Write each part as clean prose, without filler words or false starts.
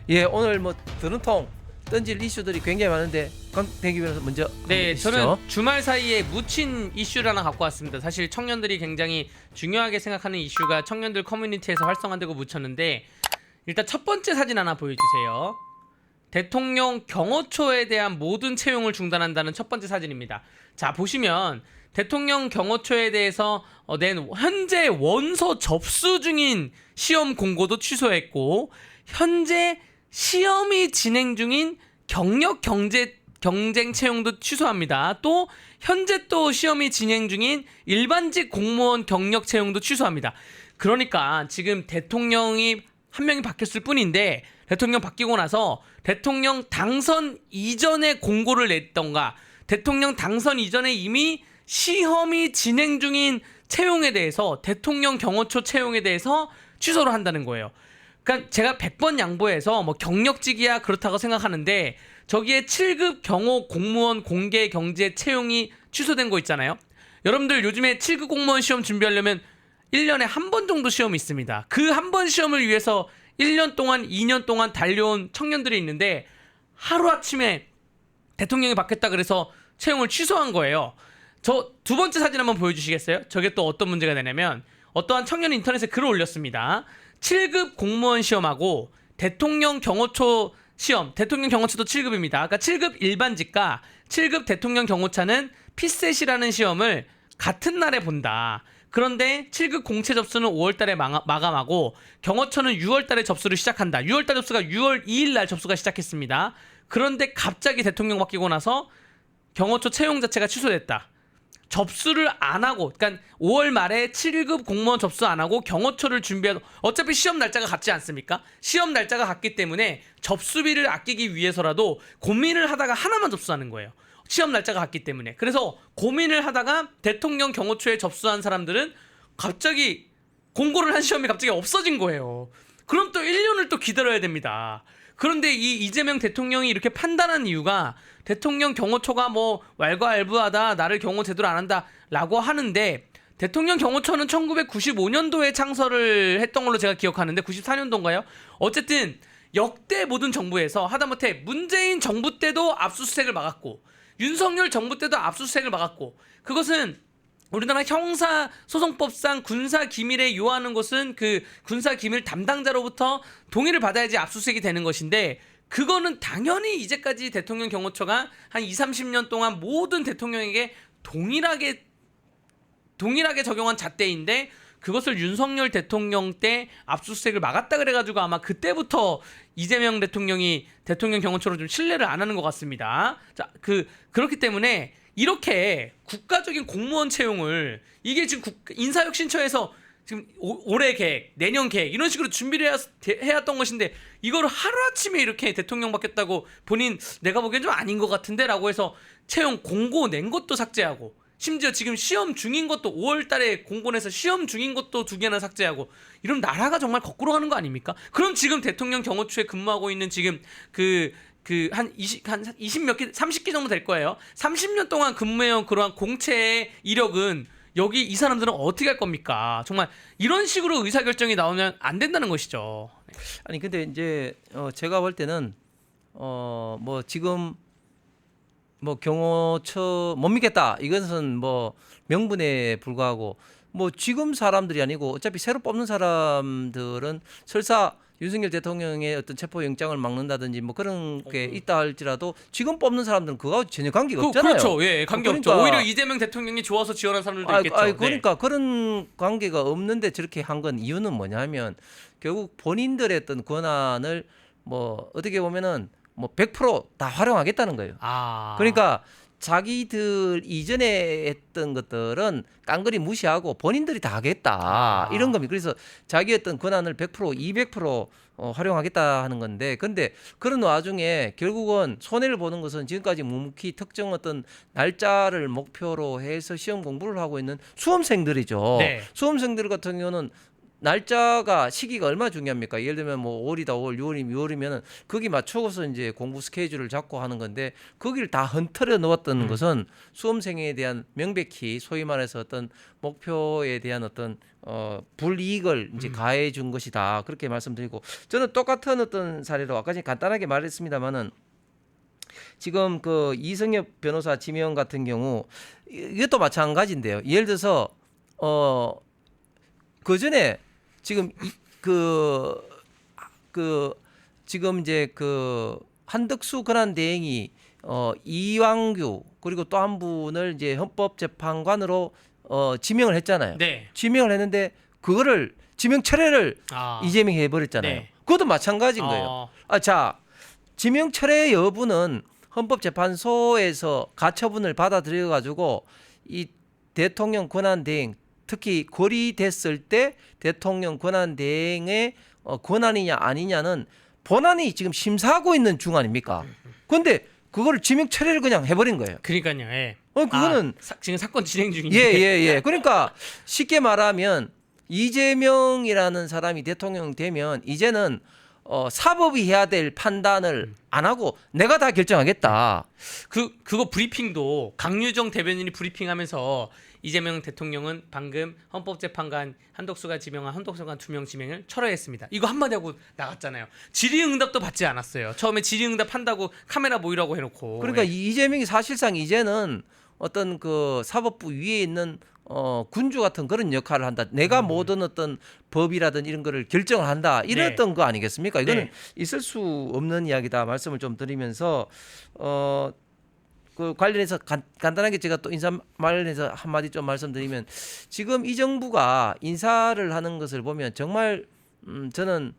예, 오늘 뭐 드는통 던질 이슈들이 굉장히 많은데 강대기 변호사 먼저 네, 해주시죠. 저는 주말 사이에 묻힌 이슈를 하나 갖고 왔습니다. 사실 청년들이 굉장히 중요하게 생각하는 이슈가 청년들 커뮤니티에서 활성화되고 묻혔는데 일단 첫 번째 사진 하나 보여주세요. 대통령 경호처에 대한 모든 채용을 중단한다는 첫 번째 사진입니다. 자, 보시면 대통령 경호처에 대해서 낸 현재 원서 접수 중인 시험 공고도 취소했고 현재 시험이 진행 중인 경력 경쟁 채용도 취소합니다. 또 현재 또 시험이 진행 중인 일반직 공무원 경력 채용도 취소합니다. 그러니까 지금 대통령이 한 명이 바뀌었을 뿐인데 대통령 바뀌고 나서 대통령 당선 이전에 공고를 냈던가 대통령 당선 이전에 이미 시험이 진행 중인 채용에 대해서 대통령 경호처 채용에 대해서 취소를 한다는 거예요. 그러니까 제가 100번 양보해서 뭐 경력직이야 그렇다고 생각하는데 저기에 7급 경호 공무원 공개 경제 채용이 취소된 거 있잖아요. 여러분들 요즘에 7급 공무원 시험 준비하려면 1년에 한 번 정도 시험이 있습니다. 그 한 번 시험을 위해서 1년 동안 2년 동안 달려온 청년들이 있는데 하루아침에 대통령이 바뀌었다 그래서 채용을 취소한 거예요. 저 두 번째 사진 한번 보여주시겠어요? 저게 또 어떤 문제가 되냐면 어떠한 청년이 인터넷에 글을 올렸습니다. 7급 공무원 시험하고 대통령 경호처 시험, 대통령 경호처도 7급입니다. 아까 7급 일반직과 7급 대통령 경호차는 피셋이라는 시험을 같은 날에 본다. 그런데 7급 공채 접수는 5월달에 마감하고 경호처는 6월달에 접수를 시작한다. 6월달 접수가 6월 2일날 접수가 시작했습니다. 그런데 갑자기 대통령 바뀌고 나서 경호처 채용 자체가 취소됐다. 접수를 안 하고, 그러니까 5월 말에 7급 공무원 접수 안 하고 경호처를 준비하고 어차피 시험 날짜가 같지 않습니까? 시험 날짜가 같기 때문에 접수비를 아끼기 위해서라도 고민을 하다가 하나만 접수하는 거예요. 시험 날짜가 같기 때문에. 그래서 고민을 하다가 대통령 경호처에 접수한 사람들은 갑자기 공고를 한 시험이 갑자기 없어진 거예요. 그럼 또 1년을 또 기다려야 됩니다. 그런데 이 이재명 대통령이 이렇게 판단한 이유가 대통령 경호처가 뭐 왈가왈부하다 나를 경호 제대로 안 한다 라고 하는데 대통령 경호처는 1995년도에 창설을 했던 걸로 제가 기억하는데 94년도인가요? 어쨌든 역대 모든 정부에서 하다못해 문재인 정부 때도 압수수색을 막았고 윤석열 정부 때도 압수수색을 막았고 그것은 우리나라 형사소송법상 군사기밀에 요하는 것은 그 군사기밀 담당자로부터 동의를 받아야지 압수수색이 되는 것인데 그거는 당연히 이제까지 대통령 경호처가 한 20-30년 동안 모든 대통령에게 동일하게 적용한 잣대인데 그것을 윤석열 대통령 때 압수수색을 막았다 그래가지고 아마 그때부터 이재명 대통령이 대통령 경호처로 좀 신뢰를 안 하는 것 같습니다. 자, 그렇기 때문에 이렇게 국가적인 공무원 채용을 이게 지금 인사혁신처에서 지금 올해 계획, 내년 계획 이런 식으로 준비를 해왔던 것인데 이거를 하루아침에 이렇게 대통령 바뀌었다고 본인 내가 보기엔 좀 아닌 것 같은데 라고 해서 채용 공고 낸 것도 삭제하고 심지어 지금 시험 중인 것도 5월달에 공고내서 시험 중인 것도 2개나 삭제하고 이러면 나라가 정말 거꾸로 가는 거 아닙니까? 그럼 지금 대통령 경호처에 근무하고 있는 지금 한 20몇 개, 30개 정도 될 거예요. 30년 동안 근무해온 그러한 공채의 이력은 여기 이 사람들은 어떻게 할 겁니까? 정말 이런 식으로 의사결정이 나오면 안 된다는 것이죠. 아니 근데 이제 제가 볼 때는 뭐 지금 뭐 경호처 못 믿겠다 이것은 뭐 명분에 불과하고 뭐 지금 사람들이 아니고 어차피 새로 뽑는 사람들은 설사 윤석열 대통령의 어떤 체포영장을 막는다든지 뭐 그런 게 있다 할지라도 지금 뽑는 사람들은 그거하고 전혀 관계가 없잖아요. 그렇죠. 예, 관계 없죠. 그러니까, 오히려 이재명 대통령이 좋아서 지원한 사람들도 있겠죠. 그러니까 그런 관계가 없는데 저렇게 한 건 이유는 뭐냐면 결국 본인들의 어떤 권한을 뭐 어떻게 보면은 뭐 100% 다 활용하겠다는 거예요. 그러니까 자기들 이전에 했던 것들은 깡그리 무시하고 본인들이 다 하겠다 이런 겁니다. 그래서 자기 어떤 권한을 100% 200% 활용하겠다 하는 건데 근데 그런 와중에 결국은 손해를 보는 것은 지금까지 묵묵히 특정 어떤 날짜를 목표로 해서 시험 공부를 하고 있는 수험생들이죠. 네. 수험생들 같은 경우는 날짜가 시기가 얼마나 중요합니까? 예를 들면 뭐 5월이다 5월, 6월이면 6월이면은 거기 맞춰서 이제 공부 스케줄을 잡고 하는 건데 거기를 다 헌터려 놓았던 것은 수험생에 대한 명백히 소위 말해서 어떤 목표에 대한 어떤 불이익을 이제 가해 준 것이다. 그렇게 말씀드리고 저는 똑같은 어떤 사례로 아까 전에 간단하게 말했습니다만은 지금 그 이성엽 변호사 지명 같은 경우 이것도 마찬가지인데요. 예를 들어서 그 전에 지금 지금 이제 그 한덕수 권한대행이 이왕규 그리고 또 한 분을 이제 헌법재판관으로 지명을 했잖아요. 네. 지명을 했는데 그거를 지명 철회를 이재명이 해버렸잖아요. 네. 그것도 마찬가지인 거예요. 자, 지명 철회 여부는 헌법재판소에서 가처분을 받아들여 가지고 이 대통령 권한대행 특히 고리됐을 때 대통령 권한대행의 권한이냐 아니냐는 본안이 지금 심사하고 있는 중 아닙니까? 그런데 그거를 지명 철회를 그냥 해버린 거예요. 그러니까요. 예. 그거는 지금 사건 진행 중인데. 예. 그러니까 쉽게 말하면 이재명이라는 사람이 대통령 되면 이제는 사법이 해야 될 판단을 안 하고 내가 다 결정하겠다. 그거 브리핑도 강유정 대변인이 브리핑하면서 이재명 대통령은 방금 헌법재판관 한덕수가 지명한 헌법재판관 2명 지명을 철회했습니다. 이거 한마디 하고 나갔잖아요. 질의응답도 받지 않았어요. 처음에 질의응답 한다고 카메라 모이라고 해놓고. 그러니까 예. 이재명이 사실상 이제는 어떤 그 사법부 위에 있는 군주 같은 그런 역할을 한다. 내가 모든 어떤 법이라든 이런 거를 결정을 한다. 이랬던 거 아니겠습니까? 이거는 있을 수 없는 이야기다. 말씀을 좀 드리면서 그 관련해서 간단하게 제가 또 인사 관련해서 한마디 좀 말씀드리면 지금 이 정부가 인사를 하는 것을 보면 정말 저는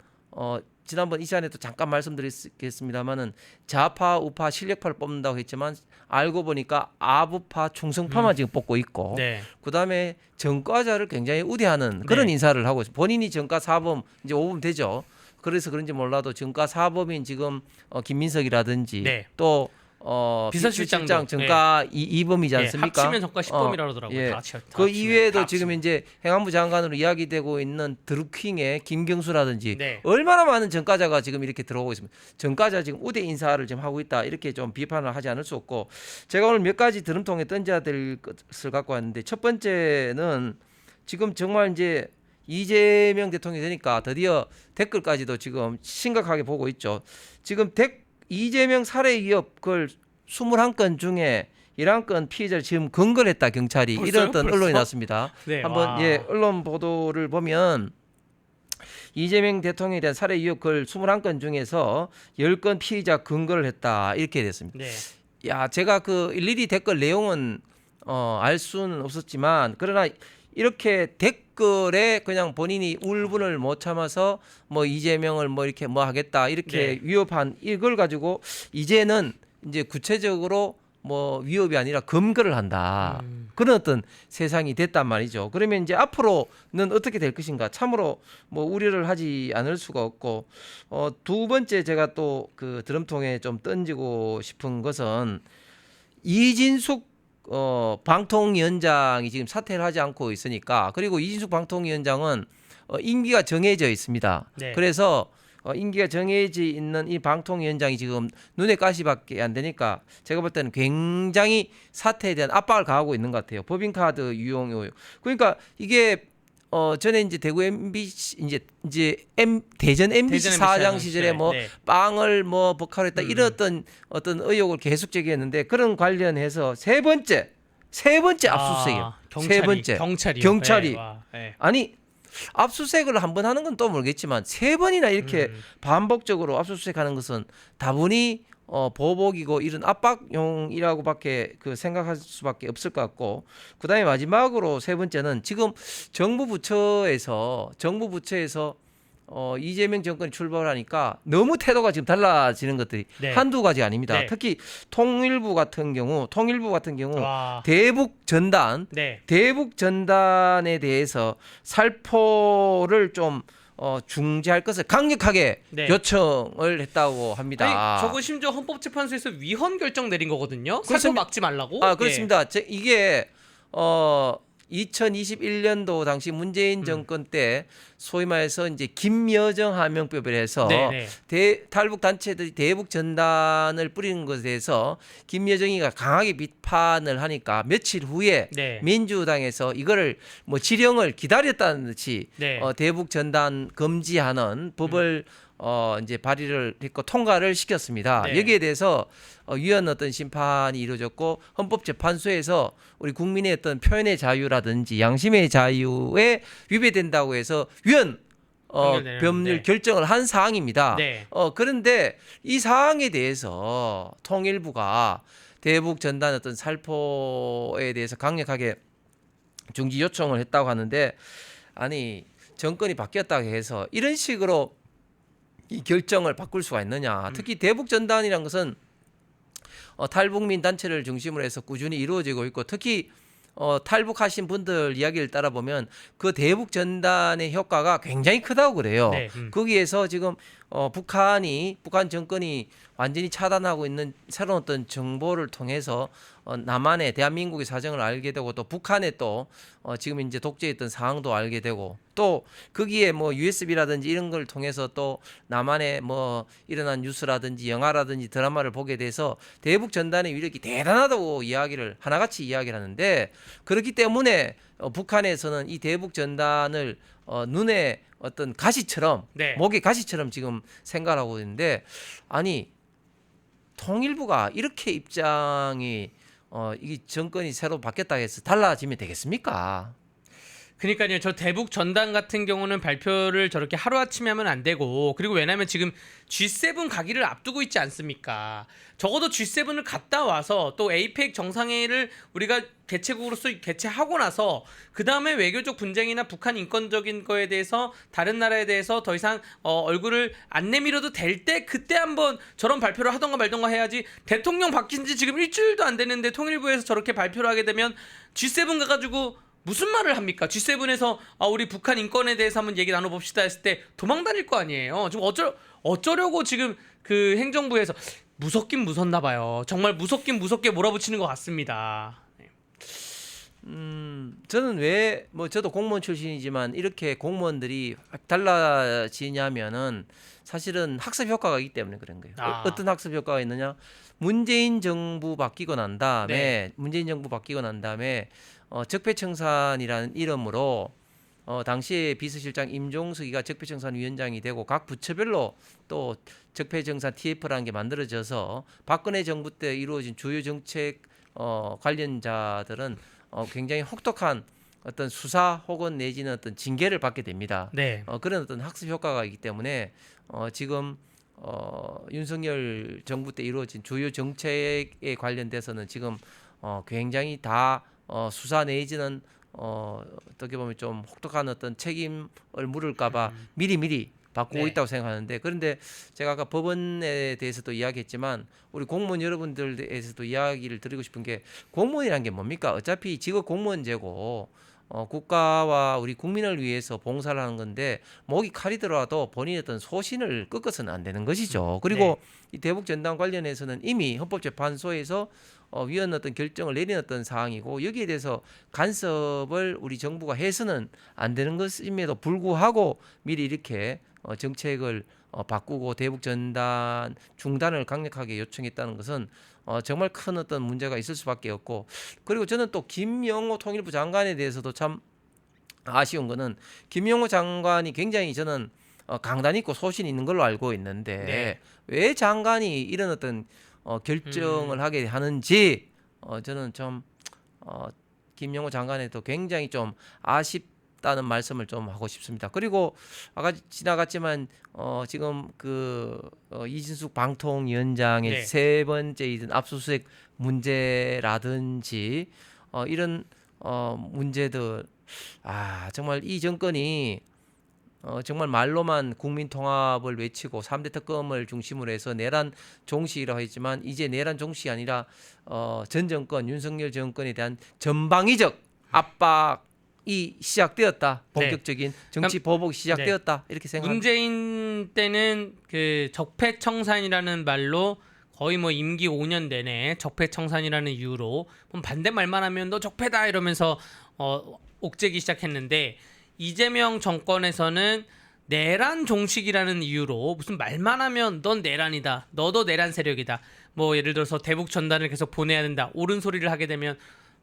지난번 이 시간에도 잠깐 말씀드리겠습니다만은 좌파 우파 실력파를 뽑는다고 했지만 알고 보니까 아부파 충성파만 지금 뽑고 있고 그다음에 전과자를 굉장히 우대하는 그런 인사를 하고 있어요. 본인이 전과 4범 이제 5범 되죠. 그래서 그런지 몰라도 전과 4범인 지금 김민석이라든지 또 비서실장 전과 2범이지 않습니까? 합치면 전과 10범이라 그러더라고요. 그 이외에도 지금 이제 행안부 장관으로 이야기되고 있는 드루킹의 김경수라든지 얼마나 많은 전과자가 지금 이렇게 들어오고 있습니다. 전과자 지금 우대 인사를 지금 하고 있다. 이렇게 좀 비판을 하지 않을 수 없고 제가 오늘 몇 가지 드럼통에 던져야 될 것을 갖고 왔는데 첫 번째는 지금 정말 이제 이재명 대통령이 되니까 드디어 댓글까지도 지금 심각하게 보고 있죠. 지금 이재명 살해 위협 그걸 21건 중에 11건 피해자를 지금 검거했다 경찰이 이런 어떤 언론이 났습니다. 한번 언론 보도를 보면 이재명 대통령에 대한 살해 위협 그걸 21건 중에서 10건 피해자 검거를 했다 이렇게 됐습니다. 야, 제가 그 일일이 댓글 내용은 알 수는 없었지만 그러나 이렇게 댓글에 그냥 본인이 울분을 못 참아서 뭐 이재명을 뭐 이렇게 뭐 하겠다 이렇게 위협한 이걸 가지고 이제는 이제 구체적으로 뭐 위협이 아니라 검거를 한다. 그런 어떤 세상이 됐단 말이죠. 그러면 이제 앞으로는 어떻게 될 것인가? 참으로 뭐 우려를 하지 않을 수가 없고 두 번째 제가 또 그 드럼통에 좀 던지고 싶은 것은 이진숙 방통위원장이 지금 사퇴를 하지 않고 있으니까 그리고 이진숙 방통위원장은 임기가 정해져 있습니다. 그래서 임기가 정해져 있는 이 방통위원장이 지금 눈에 가시밖에 안 되니까 제가 볼 때는 굉장히 사퇴에 대한 압박을 가하고 있는 것 같아요. 법인카드 유용. 그러니까 이게 전에 이제 대구 MBC 이제 대전 MBC 사장 시절에 뭐 빵을 뭐 복합했다 이런 어떤 의혹을 계속 제기했는데 그런 관련해서 세 번째 압수수색이에요. 경찰이 아니 압수수색을 한 번 하는 건 또 모르겠지만 세 번이나 이렇게 반복적으로 압수수색하는 것은 다분히 보복이고 이런 압박용이라고밖에 그 생각할 수밖에 없을 것 같고 그다음에 마지막으로 세 번째는 지금 정부 부처에서 이재명 정권이 출범하니까 너무 태도가 지금 달라지는 것들이 한두 가지 아닙니다. 특히 통일부 같은 경우 대북 전단에 대해서 살포를 좀 중지할 것을 강력하게 요청을 했다고 합니다. 아니, 저거 심지어 헌법재판소에서 위헌 결정 내린 거거든요. 살포 막지 말라고. 그렇습니다. 이게 2021년도 당시 문재인 정권 때 소위 말해서 이제 김여정 하명법을 해서 탈북 단체들이 대북 전단을 뿌리는 것에 대해서 김여정이가 강하게 비판을 하니까 며칠 후에 민주당에서 이거를 뭐 지령을 기다렸다는 듯이 대북 전단 금지하는 법을 이제 발의를 했고 통과를 시켰습니다. 여기에 대해서 유연 어떤 심판이 이루어졌고 헌법재판소에서 우리 국민의 어떤 표현의 자유라든지 양심의 자유에 위배된다고 해서 유연 법률 결정을 한 사항입니다. 그런데 이 사항에 대해서 통일부가 대북 전단 어떤 살포에 대해서 강력하게 중지 요청을 했다고 하는데 아니 정권이 바뀌었다고 해서 이런 식으로 이 결정을 바꿀 수가 있느냐. 특히 대북 전단이란 것은 탈북민 단체를 중심으로 해서 꾸준히 이루어지고 있고 특히 탈북하신 분들 이야기를 따라 보면 그 대북 전단의 효과가 굉장히 크다고 그래요. 거기에서 지금 북한 정권이 완전히 차단하고 있는 새로운 어떤 정보를 통해서 남한의 대한민국의 사정을 알게 되고 또 북한의 또 지금 이제 독재했던 상황도 알게 되고 또 거기에 뭐 USB라든지 이런 걸 통해서 또 남한에 뭐 일어난 뉴스라든지 영화라든지 드라마를 보게 돼서 대북 전단의 위력이 대단하다고 하나같이 이야기를 하는데 그렇기 때문에 북한에서는 이 대북 전단을 눈에 어떤 가시처럼 목의 가시처럼 지금 생각하고 있는데 아니 통일부가 이렇게 입장이 이 정권이 새로 바뀌었다 해서 달라지면 되겠습니까? 그러니까요. 저 대북 전단 같은 경우는 발표를 저렇게 하루아침에 하면 안 되고 그리고 왜냐하면 지금 G7 가기를 앞두고 있지 않습니까? 적어도 G7을 갔다 와서 또 APEC 정상회의를 우리가 개최국으로서 개최하고 나서 그 다음에 외교적 분쟁이나 북한 인권적인 거에 대해서 다른 나라에 대해서 더 이상 얼굴을 안 내밀어도 될 때 그때 한번 저런 발표를 하던가 말던가 해야지 대통령 바뀐 지 지금 일주일도 안 됐는데 통일부에서 저렇게 발표를 하게 되면 G7 가가지고 무슨 말을 합니까? G7에서 우리 북한 인권에 대해서 한번 얘기 나눠봅시다 했을 때 도망 다닐 거 아니에요. 지금 어쩌려고 지금 그 행정부에서 무섭긴 무섭나 봐요. 정말 무섭긴 무섭게 몰아붙이는 것 같습니다. 저는 왜 저도 공무원 출신이지만 이렇게 공무원들이 달라지냐면은 사실은 학습 효과가 있기 때문에 그런 거예요. 어떤 학습 효과가 있느냐? 문재인 정부 바뀌고 난 다음에 적폐청산이라는 이름으로 당시에 비서실장 임종석이가 적폐청산 위원장이 되고 각 부처별로 또 적폐청산 TF라는 게 만들어져서 박근혜 정부 때 이루어진 주요 정책 관련자들은 굉장히 혹독한 어떤 수사 혹은 내지는 어떤 징계를 받게 됩니다. 그런 어떤 학습 효과가 있기 때문에 지금 윤석열 정부 때 이루어진 주요 정책에 관련돼서는 지금 굉장히 다 수사 내지는 어떻게 보면 좀 혹독한 어떤 책임을 물을까봐 미리 바꾸고 있다고 생각하는데 그런데 제가 아까 법원에 대해서도 이야기했지만 우리 공무원 여러분들에서도 이야기를 드리고 싶은 게 공무원이란 게 뭡니까? 어차피 직업 공무원제고 국가와 우리 국민을 위해서 봉사를 하는 건데 목이 칼이 들어와도 본인의 어떤 소신을 꺾어서는 안 되는 것이죠. 그리고 이 대북 전단 관련해서는 이미 헌법재판소에서 위헌 어떤 결정을 내린 어떤 사항이고 여기에 대해서 간섭을 우리 정부가 해서는 안 되는 것임에도 불구하고 미리 이렇게 정책을 바꾸고 대북 전단 중단을 강력하게 요청했다는 것은 정말 큰 어떤 문제가 있을 수밖에 없고 그리고 저는 또 김영호 통일부 장관에 대해서도 참 아쉬운 거는 김영호 장관이 굉장히 저는 강단 있고 소신 있는 걸로 알고 있는데 왜 장관이 이런 어떤 결정을 하게 하는지 저는 좀 김영호 장관에도 굉장히 좀 아쉽다는 말씀을 좀 하고 싶습니다. 그리고 아까 지나갔지만 지금 그 이진숙 방통위원장의 세 번째 압수수색 문제라든지 이런 문제들 정말 이 정권이 정말 말로만 국민 통합을 외치고 3대 특검을 중심으로 해서 내란 종식이라고 했지만 이제 내란 종식이 아니라 전 정권 윤석열 정권에 대한 전방위적 압박이 시작되었다. 본격적인 정치 보복이 시작되었다. 이렇게 생각합니다. 문재인 때는 그 적폐청산이라는 말로 거의 뭐 임기 5년 내내 적폐청산이라는 이유로 반대말만 하면 너 적폐다 이러면서 옥죄기 시작했는데 이재명 정권에서는 내란 종식이라는 이유로 무슨 말만 하면 넌 내란이다. 너도 내란 세력이다. 뭐 예를 들어서 대북 전단을 계속 보내야 된다. 옳은 소리를 하게 되면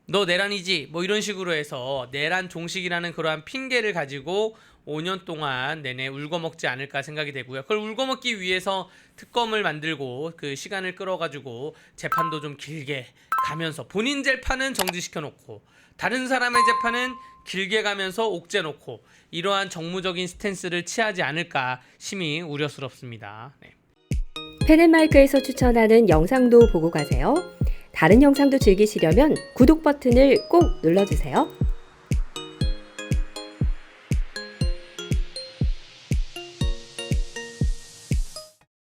너 내란이지. 뭐 이런 식으로 해서 내란 종식이라는 그러한 핑계를 가지고 5년 동안 내내 울거먹지 않을까 생각이 되고요. 그걸 울거먹기 위해서 특검을 만들고 그 시간을 끌어가지고 재판도 좀 길게 가면서 본인 재판은 정지시켜놓고 다른 사람의 재판은 길게 가면서 옥죄놓고 이러한 정무적인 스탠스를 취하지 않을까 심히 우려스럽습니다. 네. 펜앤마이크에서 추천하는 영상도 보고 가세요. 다른 영상도 즐기시려면 구독 버튼을 꼭 눌러주세요.